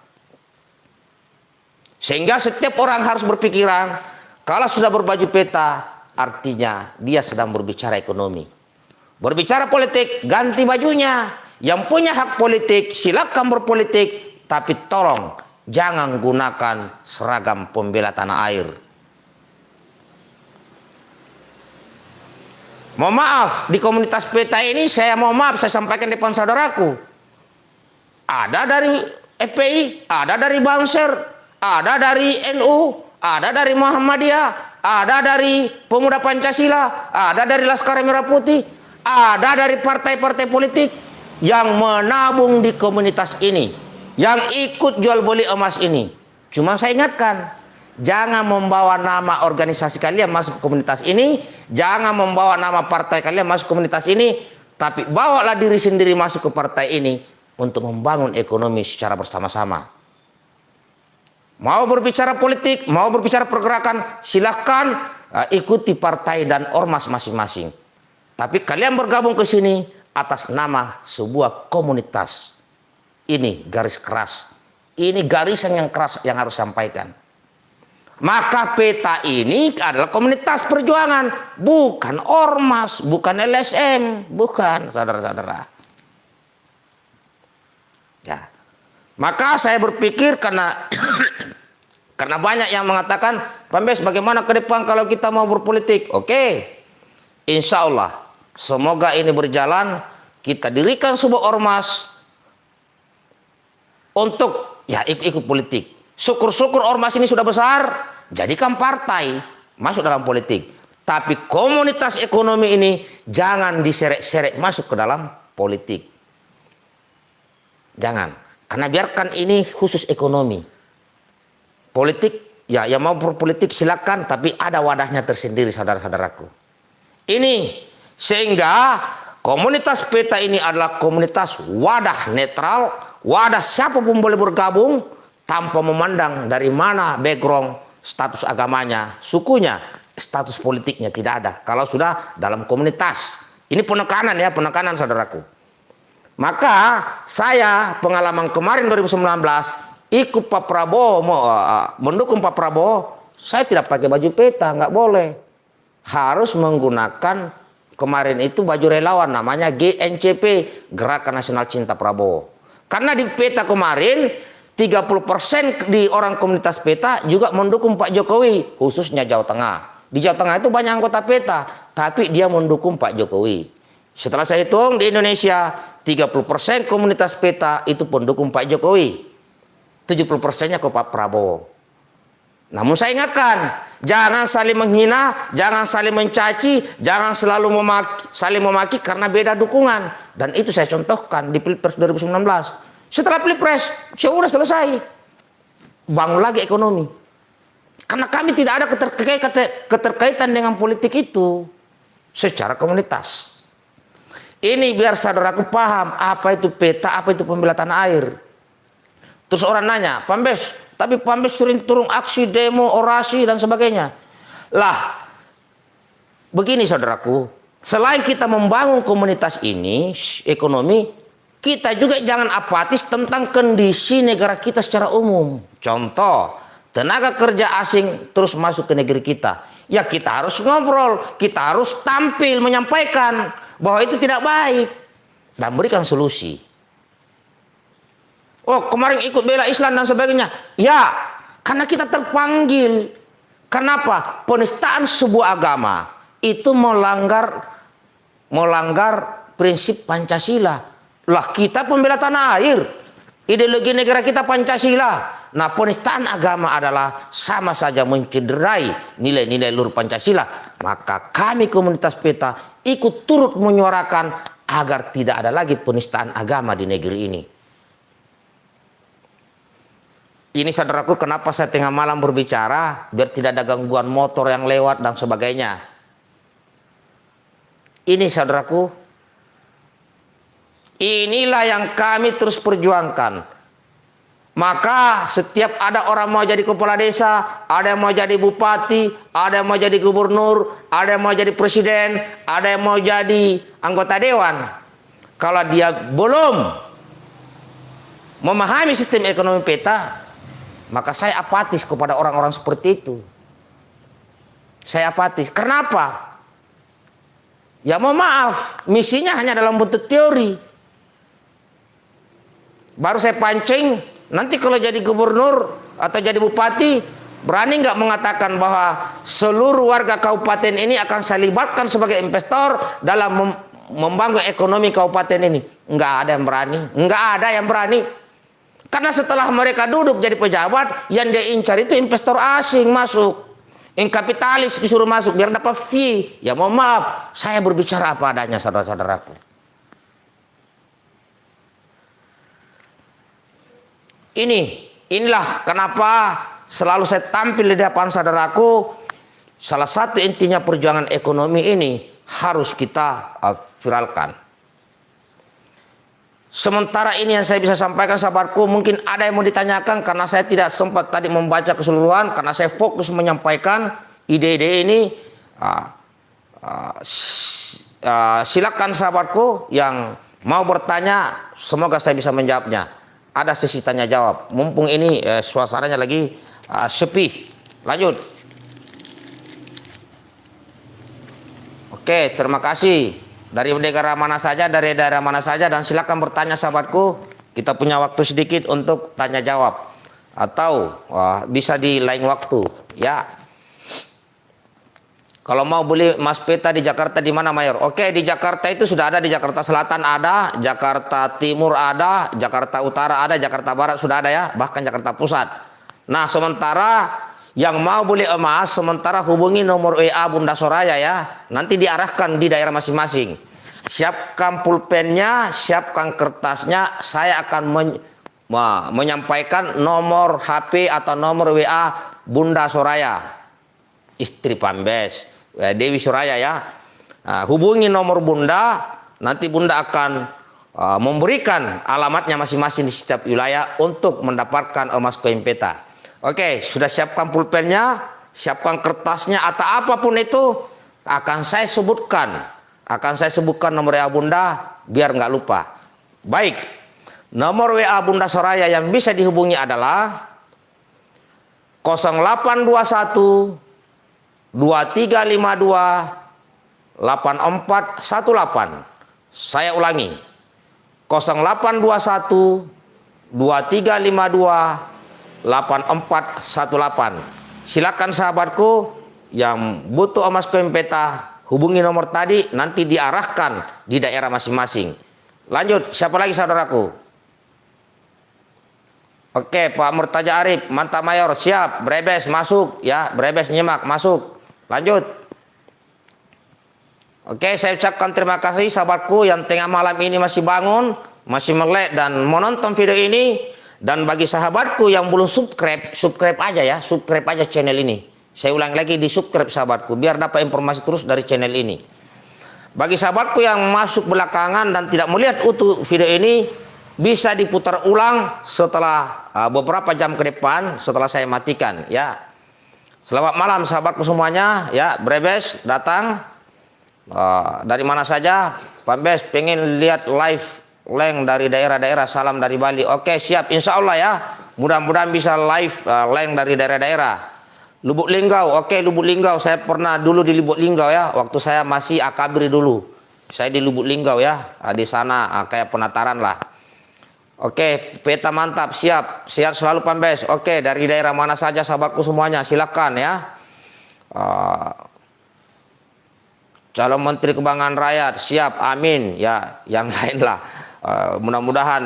Sehingga setiap orang harus berpikiran, kalau sudah berbaju peta, artinya dia sedang berbicara ekonomi. Berbicara politik, ganti bajunya. Yang punya hak politik, silakan berpolitik. Tapi tolong, jangan gunakan seragam pembela tanah air. Mohon maaf, di komunitas PETA ini saya mohon maaf, saya sampaikan depan saudaraku. Ada dari FPI, ada dari Banser, ada dari NU, ada dari Muhammadiyah, ada dari Pemuda Pancasila, ada dari Laskar Merah Putih, ada dari partai-partai politik yang menabung di komunitas ini, yang ikut jual beli emas ini. Cuma saya ingatkan, jangan membawa nama organisasi kalian masuk ke komunitas ini, jangan membawa nama partai kalian masuk ke komunitas ini, tapi bawalah diri sendiri masuk ke partai ini untuk membangun ekonomi secara bersama-sama. Mau berbicara politik, mau berbicara pergerakan, silahkan ikuti partai dan ormas masing-masing. Tapi kalian bergabung ke sini atas nama sebuah komunitas. Ini garis keras. Ini garisan yang keras yang harus sampaikan. Maka PETA ini adalah komunitas perjuangan, bukan ormas, bukan LSM, bukan, saudara-saudara. Ya. Maka saya berpikir karena karena banyak yang mengatakan, Pambes bagaimana ke depan kalau kita mau berpolitik? Oke, insya Allah semoga ini berjalan, kita dirikan sebuah ormas untuk ya ikut politik. Syukur-syukur ormas ini sudah besar, jadikan partai masuk dalam politik. Tapi komunitas ekonomi ini jangan diseret-seret masuk ke dalam politik. Jangan. Karena biarkan ini khusus ekonomi. Politik, ya yang mau berpolitik silakan, tapi ada wadahnya tersendiri saudara-saudaraku. Ini sehingga komunitas PETA ini adalah komunitas wadah netral, wadah siapapun boleh bergabung tanpa memandang dari mana background, status agamanya, sukunya, status politiknya, tidak ada. Kalau sudah dalam komunitas, ini penekanan ya, penekanan saudaraku. Maka saya pengalaman kemarin 2019 ikut Pak Prabowo, mendukung Pak Prabowo, saya tidak pakai baju PETA, nggak boleh. Harus menggunakan kemarin itu baju relawan namanya GNCP, Gerakan Nasional Cinta Prabowo. Karena di PETA kemarin 30% di orang komunitas PETA juga mendukung Pak Jokowi, khususnya Jawa Tengah. Di Jawa Tengah itu banyak anggota PETA, tapi dia mendukung Pak Jokowi. Setelah saya hitung di Indonesia 30% komunitas PETA itu pendukung Pak Jokowi, 70%-nya ke Pak Prabowo. Namun saya ingatkan, jangan saling menghina, jangan saling mencaci, jangan selalu saling memaki karena beda dukungan. Dan itu saya contohkan di Pilpres 2019. Setelah Pilpres, sudah selesai. Bangun lagi ekonomi. Karena kami tidak ada keterkaitan dengan politik itu secara komunitas. Ini biar saudaraku paham apa itu PETA, apa itu pembela tanah air. Terus orang nanya, Pambes, tapi Pambes turun aksi, demo, orasi dan sebagainya. Lah, begini saudaraku, selain kita membangun komunitas ini, ekonomi, kita juga jangan apatis tentang kondisi negara kita secara umum. Contoh, tenaga kerja asing terus masuk ke negeri kita. Ya kita harus ngobrol, kita harus tampil menyampaikan bahwa itu tidak baik dan berikan solusi. Oh kemarin ikut bela Islam dan sebagainya. Ya karena kita terpanggil. Kenapa? Penistaan sebuah agama itu melanggar prinsip Pancasila. Lah kita pembela tanah air, ideologi negara kita Pancasila. Nah penistaan agama adalah sama saja mencederai nilai-nilai luhur Pancasila. Maka kami komunitas PETA ikut turut menyuarakan agar tidak ada lagi penistaan agama di negeri ini. Ini saudaraku kenapa saya tengah malam berbicara, biar tidak ada gangguan motor yang lewat dan sebagainya. Ini saudaraku, inilah yang kami terus perjuangkan. Maka setiap ada orang mau jadi kepala desa, ada yang mau jadi bupati, ada yang mau jadi gubernur, ada yang mau jadi presiden, ada yang mau jadi anggota dewan. Kalau dia belum memahami sistem ekonomi PETA, maka saya apatis kepada orang-orang seperti itu. Saya apatis. Kenapa? Ya mohon maaf, misinya hanya dalam bentuk teori. Baru saya pancing, Nanti kalau jadi gubernur atau jadi bupati, berani nggak mengatakan bahwa seluruh warga kabupaten ini akan saya libatkan sebagai investor dalam membangun ekonomi kabupaten ini? Nggak ada yang berani. Nggak ada yang berani. Karena setelah mereka duduk jadi pejabat, yang dia incar itu investor asing masuk. Yang kapitalis disuruh masuk biar dapat fee. Ya mohon maaf, saya berbicara apa adanya, saudara-saudaraku. Inilah kenapa selalu saya tampil di depan saudaraku. Salah satu intinya perjuangan ekonomi ini harus kita viralkan. Sementara ini yang saya bisa sampaikan sahabatku, mungkin ada yang mau ditanyakan karena saya tidak sempat tadi membaca keseluruhan karena saya fokus menyampaikan ide-ide ini. Silakan sahabatku yang mau bertanya, semoga saya bisa menjawabnya. Ada sesi tanya jawab. Mumpung ini suasananya lagi sepi. Lanjut. Oke, terima kasih. Dari negara mana saja, dari daerah mana saja, dan silakan bertanya sahabatku. Kita punya waktu sedikit untuk tanya jawab. Atau bisa di lain waktu, ya. Kalau mau beli Mas Peta di Jakarta di mana, Mayor? Oke, di Jakarta itu sudah ada, di Jakarta Selatan ada, Jakarta Timur ada, Jakarta Utara ada, Jakarta Barat sudah ada ya, bahkan Jakarta Pusat. Nah, sementara yang mau beli emas, sementara hubungi nomor WA Bunda Soraya ya. Nanti diarahkan di daerah masing-masing. Siapkan pulpennya, siapkan kertasnya, saya akan menyampaikan nomor HP atau nomor WA Bunda Soraya, istri Pambes. Dewi Soraya ya. Hubungi nomor Bunda, nanti Bunda akan memberikan alamatnya masing-masing di setiap wilayah untuk mendapatkan emas koin peta. Oke, sudah siapkan pulpennya, siapkan kertasnya atau apapun itu, akan saya sebutkan nomor WA Bunda biar nggak lupa. Baik, nomor WA Bunda Soraya yang bisa dihubungi adalah 0821 2352 8418. Saya ulangi, 0821 2352 8418. Silakan sahabatku yang butuh emas koin peta, hubungi nomor tadi, nanti diarahkan di daerah masing-masing. Lanjut, siapa lagi saudaraku? Oke, Pak Murtaja Arif, mantap Mayor, siap. Brebes masuk ya, Brebes nyimak masuk. Lanjut. Oke, saya ucapkan terima kasih sahabatku yang tengah malam ini masih bangun, masih melek dan menonton video ini. Dan bagi sahabatku yang belum subscribe aja ya, subscribe aja channel ini. Saya ulang lagi, di subscribe sahabatku biar dapat informasi terus dari channel ini. Bagi sahabatku yang masuk belakangan dan tidak melihat utuh video ini, bisa diputar ulang setelah beberapa jam ke depan setelah saya matikan ya. Selamat malam sahabatku semuanya ya. Brebes datang dari mana saja. Pambes pengen lihat live leng dari daerah-daerah, salam dari Bali. Oke, siap, insya Allah ya. Mudah-mudahan bisa live leng dari daerah-daerah. Lubuk Linggau, oke, Lubuk Linggau. Saya pernah dulu di Lubuk Linggau ya, waktu saya masih akabri dulu. Saya di Lubuk Linggau ya, di sana kayak penataran lah. Oke, peta mantap, siap, siap selalu Pambes. Oke, dari daerah mana saja sahabatku semuanya, silakan ya. Calon Menteri Kebanggaan Rakyat, siap, amin ya, yang lain lah. Mudah-mudahan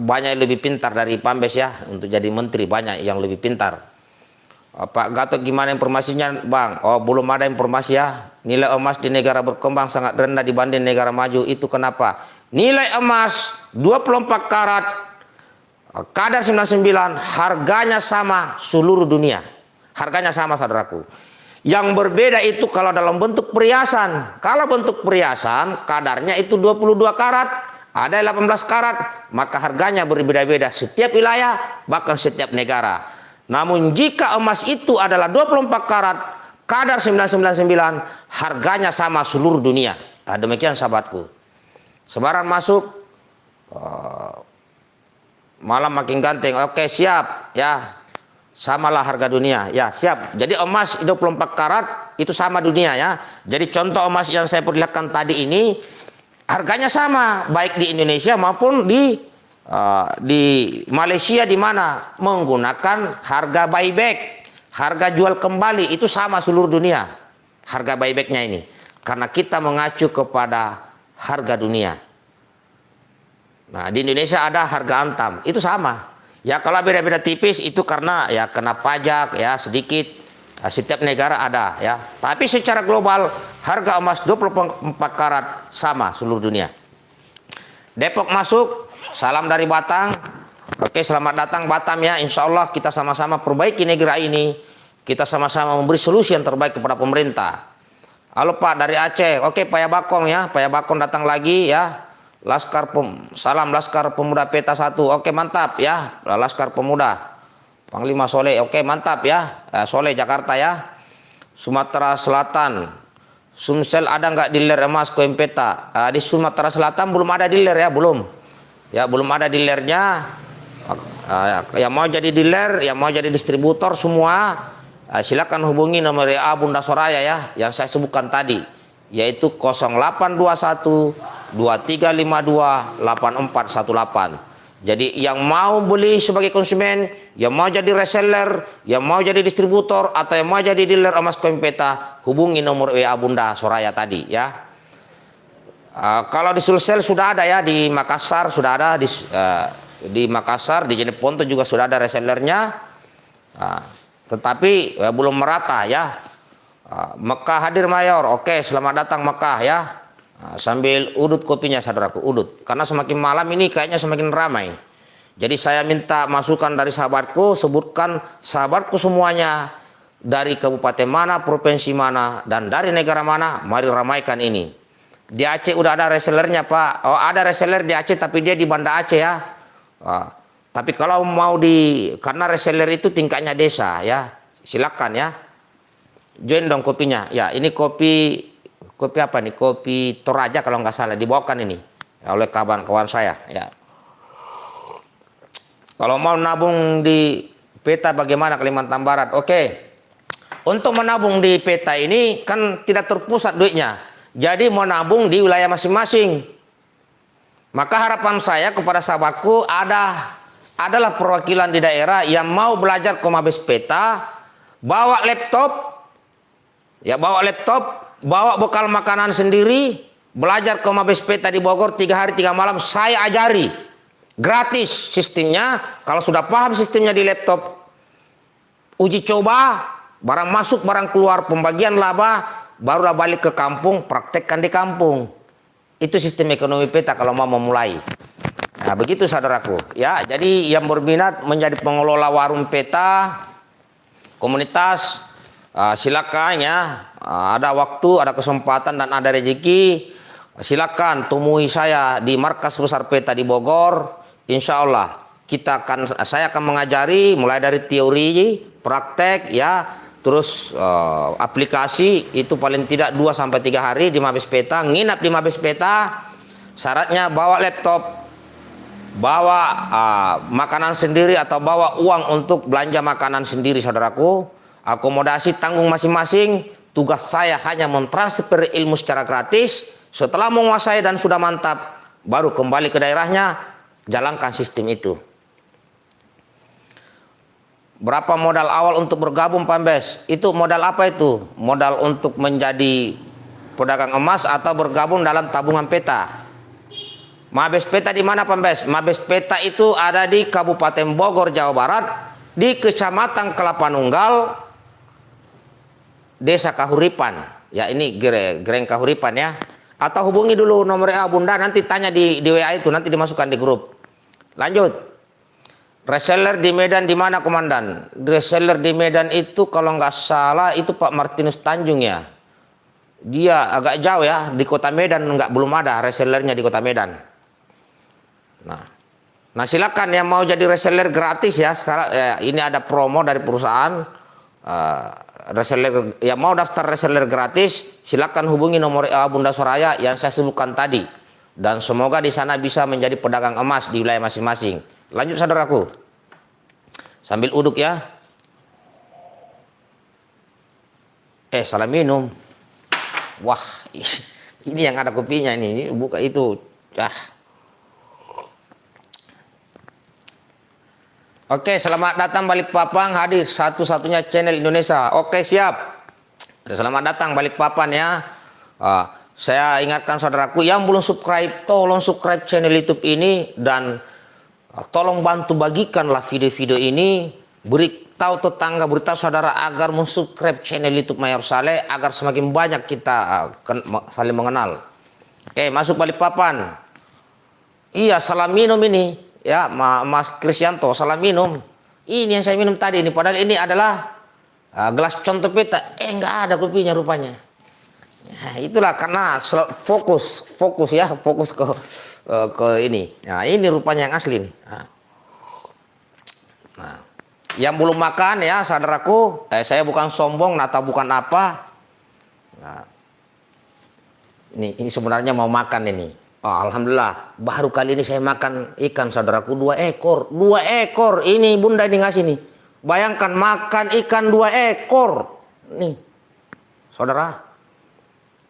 banyak yang lebih pintar dari Pambes ya, untuk jadi menteri banyak yang lebih pintar. Pak Gatot gimana informasinya Bang? Oh, belum ada informasi ya. Nilai emas di negara berkembang sangat rendah dibanding negara maju, itu kenapa? Nilai emas 24 karat kadar 99 harganya sama seluruh dunia. Harganya sama saudaraku. Yang berbeda itu kalau dalam bentuk perhiasan. Kalau bentuk perhiasan kadarnya itu 22 karat, ada 18 karat, maka harganya berbeda-beda setiap wilayah bahkan setiap negara. Namun jika emas itu adalah 24 karat kadar 999, harganya sama seluruh dunia. Nah, demikian sahabatku. Sebaran masuk, malam makin ganteng. Oke, siap ya, samalah harga dunia ya, siap. Jadi emas 24 karat itu sama dunia ya. Jadi contoh emas yang saya perlihatkan tadi ini harganya sama baik di Indonesia maupun di di Malaysia di mana menggunakan harga buyback, harga jual kembali, itu sama seluruh dunia harga buybacknya ini, karena kita mengacu kepada harga dunia. Nah, di Indonesia ada harga antam, itu sama. Ya kalau beda-beda tipis itu karena ya kena pajak ya sedikit. Setiap negara ada ya. Tapi secara global harga emas 24 karat sama seluruh dunia. Depok masuk, salam dari Batang. Oke, selamat datang Batam ya. Insya Allah kita sama-sama perbaiki negara ini. Kita sama-sama memberi solusi yang terbaik kepada pemerintah. Halo Pak dari Aceh. Oke, Pak Yabakong ya. Pak Yabakong datang lagi ya. Salam Laskar Pemuda Peta 1. Oke, mantap ya. Laskar Pemuda. Panglima Soleh. Oke, mantap ya. Soleh Jakarta ya. Sumatera Selatan. Sumsel ada nggak dealer emas koin peta? Di Sumatera Selatan belum ada dealer ya, belum. Ya, belum ada dealernya. Yang mau jadi dealer, yang mau jadi distributor semua, silakan hubungi nomor WA Bunda Soraya ya, yang saya sebutkan tadi, yaitu 0821 2352 8418. Jadi yang mau beli sebagai konsumen, yang mau jadi reseller, yang mau jadi distributor, atau yang mau jadi dealer emas koin peta, hubungi nomor WA Bunda Soraya tadi ya. Kalau di Sulsel sudah ada ya, di Makassar sudah ada, di Makassar, di Jeneponto juga sudah ada resellernya, tetapi belum merata ya. Mekah hadir mayor, oke, selamat datang Mekah ya. Sambil udut kopinya saudaraku, udut, karena semakin malam ini kayaknya semakin ramai. Jadi saya minta masukan dari sahabatku, sebutkan sahabatku semuanya dari kabupaten mana, provinsi mana, dan dari negara mana, mari ramaikan ini. Di Aceh udah ada resellernya Pak. Oh, ada reseller di Aceh tapi dia di Banda Aceh ya. Tapi kalau mau karena reseller itu tingkatnya desa ya, silakan ya. Join dong kopinya. Ya, ini kopi apa nih? Kopi Toraja kalau nggak salah, dibawakan ini oleh kawan-kawan saya ya. Kalau mau nabung di peta bagaimana Kalimantan Barat? Oke. Untuk menabung di peta ini kan tidak terpusat duitnya. Jadi mau nabung di wilayah masing-masing. Maka harapan saya kepada sahabatku adalah perwakilan di daerah yang mau belajar Komabes peta, bawa laptop, bawa bekal makanan sendiri, belajar Komabes peta di Bogor 3 hari 3 malam, saya ajari gratis sistemnya. Kalau sudah paham sistemnya di laptop, uji coba, barang masuk barang keluar, pembagian laba, barulah balik ke kampung, praktekkan di kampung. Itu sistem ekonomi peta kalau mau memulai. Nah begitu saudaraku ya. Jadi yang berminat menjadi pengelola warung peta komunitas, silakan ya. Ada waktu, ada kesempatan, dan ada rezeki, silakan temui saya di markas besar peta di Bogor. Insya Allah saya akan mengajari mulai dari teori, praktek ya, terus aplikasi itu paling tidak 2-3 hari di Mabes Peta, nginap di Mabes Peta. Syaratnya bawa laptop, bawa makanan sendiri atau bawa uang untuk belanja makanan sendiri saudaraku. Akomodasi tanggung masing-masing. Tugas saya hanya mentransfer ilmu secara gratis. Setelah menguasai dan sudah mantap, baru kembali ke daerahnya, jalankan sistem itu. Berapa modal awal untuk bergabung Pambes? Itu modal apa itu? Modal untuk menjadi pedagang emas atau bergabung dalam tabungan peta. Mabes peta di mana Pambes? Mabes peta itu ada di Kabupaten Bogor, Jawa Barat, di Kecamatan Kelapa Nunggal, Desa Kahuripan. Ya ini Greng Kahuripan ya. Atau hubungi dulu nomor WA Bunda, nanti tanya di WA itu, nanti dimasukkan di grup. Lanjut. Reseller di Medan di mana komandan? Reseller di Medan itu kalau nggak salah itu Pak Martinus Tanjung ya. Dia agak jauh ya, di kota Medan belum ada resellernya di kota Medan. Nah silakan yang mau jadi reseller gratis ya. Sekarang ini ada promo dari perusahaan. Reseller yang mau daftar reseller gratis, silakan hubungi nomor Bunda Soraya yang saya sebutkan tadi, dan semoga di sana bisa menjadi pedagang emas di wilayah masing-masing. Lanjut saudaraku, sambil uduk ya. Salah minum. Wah, ini yang ada kopinya ini buka itu. Oke, selamat datang Balikpapan, hadir satu-satunya channel Indonesia. Oke, siap. Selamat datang Balikpapan ya. Saya ingatkan saudaraku yang belum subscribe, tolong subscribe channel YouTube ini dan tolong bantu bagikanlah video-video ini, beritahu tetangga, beritahu saudara agar subscribe channel YouTube Mayor Saleh agar semakin banyak kita saling mengenal. Oke, masuk Balikpapan. Iya, salam minum ini ya, Mas Krisyanto, salam minum. Ini yang saya minum tadi ini, padahal ini adalah gelas contoh peta. Enggak ada kopinya rupanya. Nah, itulah karena fokus ya, fokus ke ini. Nah, ini rupanya yang asli nih. Nah, yang belum makan ya saudaraku, saya bukan sombong atau bukan apa. Nah, ini sebenarnya mau makan ini. Oh, alhamdulillah, baru kali ini saya makan ikan saudaraku 2 ekor. 2 ekor ini bunda ini ngasih nih. Bayangkan makan ikan 2 ekor. Nih, saudara.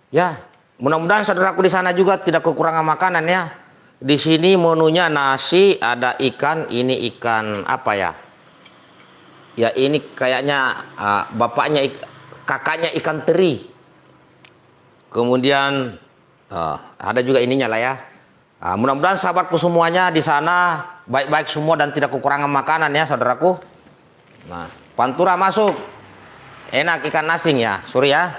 Ya, mudah-mudahan saudaraku di sana juga tidak kekurangan makanan ya. Di sini menunya nasi, ada ikan. Ini ikan apa ya? Ya ini kayaknya kakaknya ikan teri. Kemudian ada juga ininya lah ya. Mudah-mudahan sahabatku semuanya di sana baik-baik semua dan tidak kekurangan makanan ya saudaraku. Nah, pantura masuk. Enak ikan asing ya, sorry ya.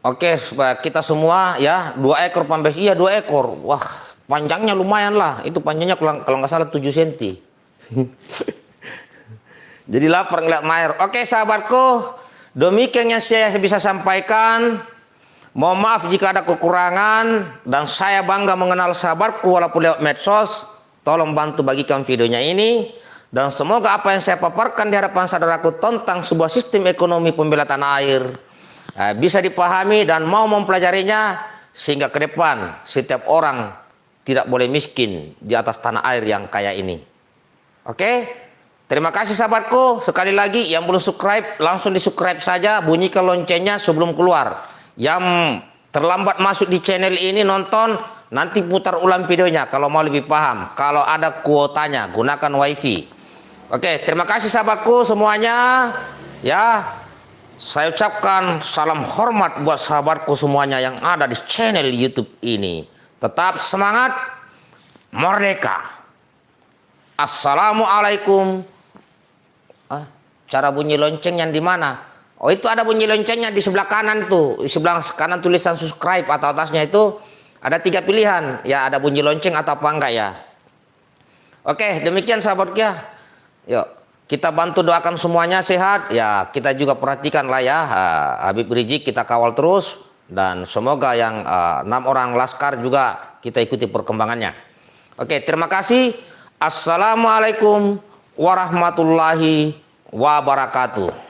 Oke, kita semua ya 2 ekor pambes. Iya 2 ekor. Wah, panjangnya lumayan lah. Itu panjangnya kalau nggak salah 7 cm. Jadi lapar ngeliat Mayor. Oke sahabatku, demikian yang saya bisa sampaikan. Mohon maaf jika ada kekurangan, dan saya bangga mengenal sahabatku walaupun lewat medsos. Tolong bantu bagikan videonya ini, dan semoga apa yang saya paparkan di hadapan saudaraku tentang sebuah sistem ekonomi pembela tanah air bisa dipahami dan mau mempelajarinya, sehingga ke depan setiap orang tidak boleh miskin di atas tanah air yang kaya ini. Oke, terima kasih sahabatku. Sekali lagi yang belum subscribe langsung di subscribe saja, bunyikan loncengnya sebelum keluar. Yang terlambat masuk di channel ini nonton, nanti putar ulang videonya kalau mau lebih paham. Kalau ada kuotanya gunakan wifi. Oke, terima kasih sahabatku semuanya ya. Saya ucapkan salam hormat buat sahabatku semuanya yang ada di channel YouTube ini. Tetap semangat, merdeka. Assalamualaikum. Cara bunyi lonceng yang di mana? Oh, itu ada bunyi loncengnya di sebelah kanan tuh. Di sebelah kanan tulisan subscribe atau atasnya itu ada 3 pilihan. Ya, ada bunyi lonceng atau apa enggak ya. Oke, demikian sahabatku ya. Yuk, kita bantu doakan semuanya sehat. Ya, kita juga perhatikan lah ya. Habib Rizik kita kawal terus. Dan semoga yang 6 orang laskar juga kita ikuti perkembangannya. Oke, terima kasih. Assalamualaikum warahmatullahi wabarakatuh.